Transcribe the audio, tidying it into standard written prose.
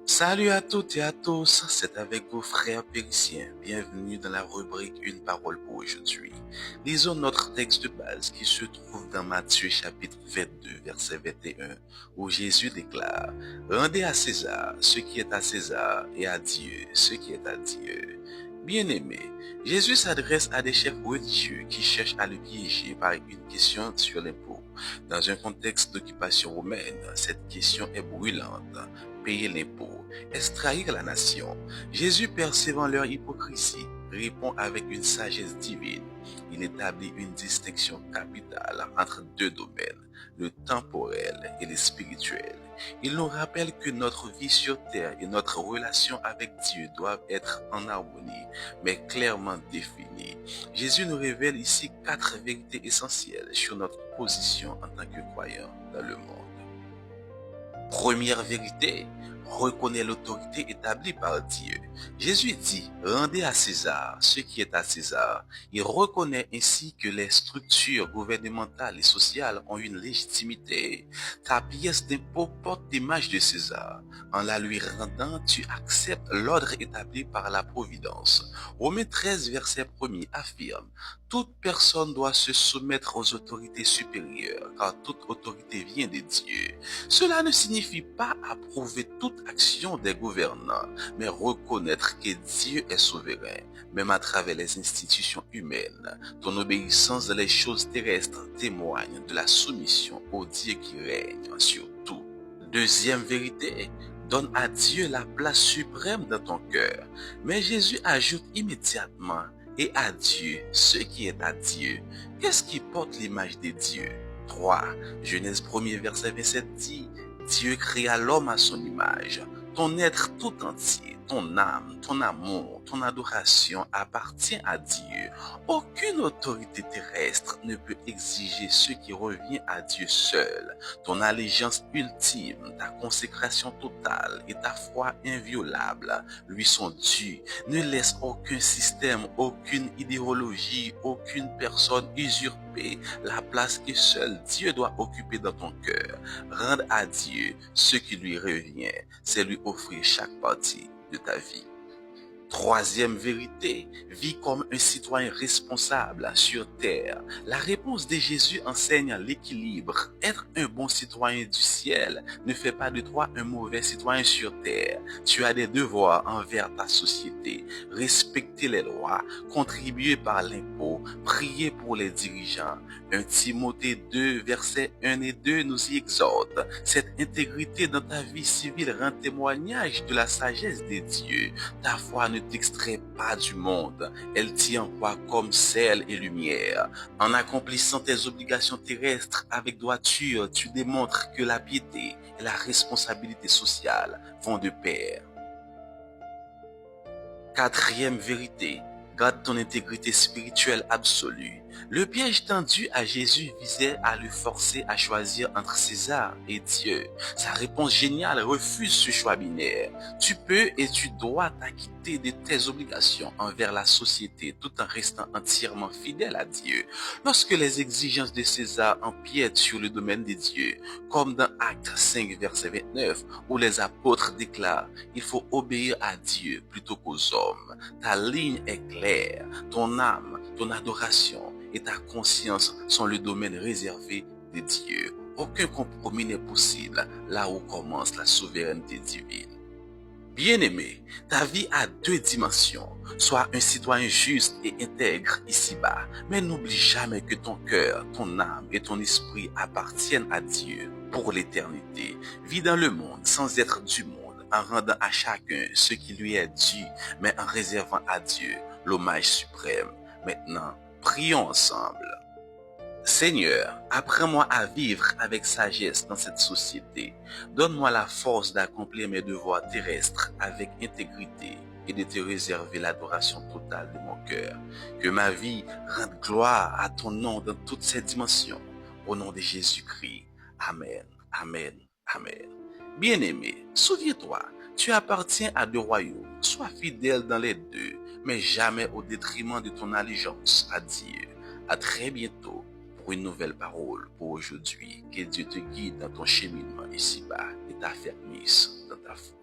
Salut à toutes et à tous, c'est avec vos frères périciens. Bienvenue dans la rubrique Une parole pour aujourd'hui. Lisons notre texte de base qui se trouve dans Matthieu chapitre 22, verset 21, où Jésus déclare: Rendez à César ce qui est à César et à Dieu ce qui est à Dieu. Bien-aimés, Jésus s'adresse à des chefs religieux qui cherchent à le piéger par une question sur l'impôt. Dans un contexte d'occupation romaine, cette question est brûlante. Payer l'impôt, est trahir la nation. Jésus, percevant leur hypocrisie, répond avec une sagesse divine. Il établit une distinction capitale entre deux domaines, le temporel et le spirituel. Il nous rappelle que notre vie sur terre et notre relation avec Dieu doivent être en harmonie, mais clairement définies. Jésus nous révèle ici 4 vérités essentielles sur notre position en tant que croyant dans le monde. Première vérité, reconnaît l'autorité établie par Dieu. Jésus dit: rendez à César ce qui est à César. Il reconnaît ainsi que les structures gouvernementales et sociales ont une légitimité. Ta pièce d'impôt porte l'image de César. En la lui rendant, tu acceptes l'ordre établi par la providence. Romains 13, verset 1er affirme: toute personne doit se soumettre aux autorités supérieures, car toute autorité vient de Dieu. Cela ne signifie pas approuver toute action des gouvernants, mais reconnaître que Dieu est souverain, même à travers les institutions humaines. Ton obéissance dans les choses terrestres témoigne de la soumission au Dieu qui règne sur tout. Deuxième vérité, donne à Dieu la place suprême dans ton cœur. Mais Jésus ajoute immédiatement: et à Dieu ce qui est à Dieu. Qu'est-ce qui porte l'image de Dieu? 3. Genèse 1er verset 27 dit: Dieu créa l'homme à son image. Ton être tout entier, ton âme, ton amour, ton adoration appartient à Dieu. Aucune autorité terrestre ne peut exiger ce qui revient à Dieu seul. Ton allégeance ultime, ta consécration totale et ta foi inviolable lui sont dues. Ne laisse aucun système, aucune idéologie, aucune personne usurper la place que seul Dieu doit occuper dans ton cœur. Rendre à Dieu ce qui lui revient, c'est lui offrir chaque partie de ta vie. Troisième vérité, vis comme un citoyen responsable sur terre. La réponse de Jésus enseigne l'équilibre. Être un bon citoyen du ciel ne fait pas de toi un mauvais citoyen sur terre. Tu as des devoirs envers ta société. Respecter les lois, contribuer par l'impôt, prier pour les dirigeants. 1 Timothée 2, versets 1 et 2 nous y exhorte. Cette intégrité dans ta vie civile rend témoignage de la sagesse de Dieu. Ta foi ne t'extrait pas du monde, elle t'y envoie comme sel et lumière. En accomplissant tes obligations terrestres avec droiture, tu démontres que la piété et la responsabilité sociale vont de pair. Quatrième vérité, garde ton intégrité spirituelle absolue. Le piège tendu à Jésus visait à le forcer à choisir entre César et Dieu. Sa réponse géniale refuse ce choix binaire. Tu peux et tu dois t'acquitter de tes obligations envers la société tout en restant entièrement fidèle à Dieu. Lorsque les exigences de César empiètent sur le domaine de Dieu, comme dans Actes 5, verset 29, où les apôtres déclarent: il faut obéir à Dieu plutôt qu'aux hommes. Ta ligne est claire, ton âme, ton adoration et ta conscience sont le domaine réservé de Dieu. Aucun compromis n'est possible là où commence la souveraineté divine. Bien-aimé, ta vie a 2 dimensions. Sois un citoyen juste et intègre ici-bas, mais n'oublie jamais que ton cœur, ton âme et ton esprit appartiennent à Dieu pour l'éternité. Vis dans le monde sans être du monde, en rendant à chacun ce qui lui est dû, mais en réservant à Dieu l'hommage suprême. Maintenant, prions ensemble. Seigneur, apprends-moi à vivre avec sagesse dans cette société. Donne-moi la force d'accomplir mes devoirs terrestres avec intégrité et de te réserver l'adoration totale de mon cœur. Que ma vie rende gloire à ton nom dans toutes ses dimensions. Au nom de Jésus-Christ. Amen, amen, amen. Bien-aimé, souviens-toi, tu appartiens à 2 royaumes. Sois fidèle dans les 2, mais jamais au détriment de ton allégeance à Dieu. À très bientôt pour une nouvelle parole pour aujourd'hui. Que Dieu te guide dans ton cheminement ici-bas et t'affermisse dans ta foi.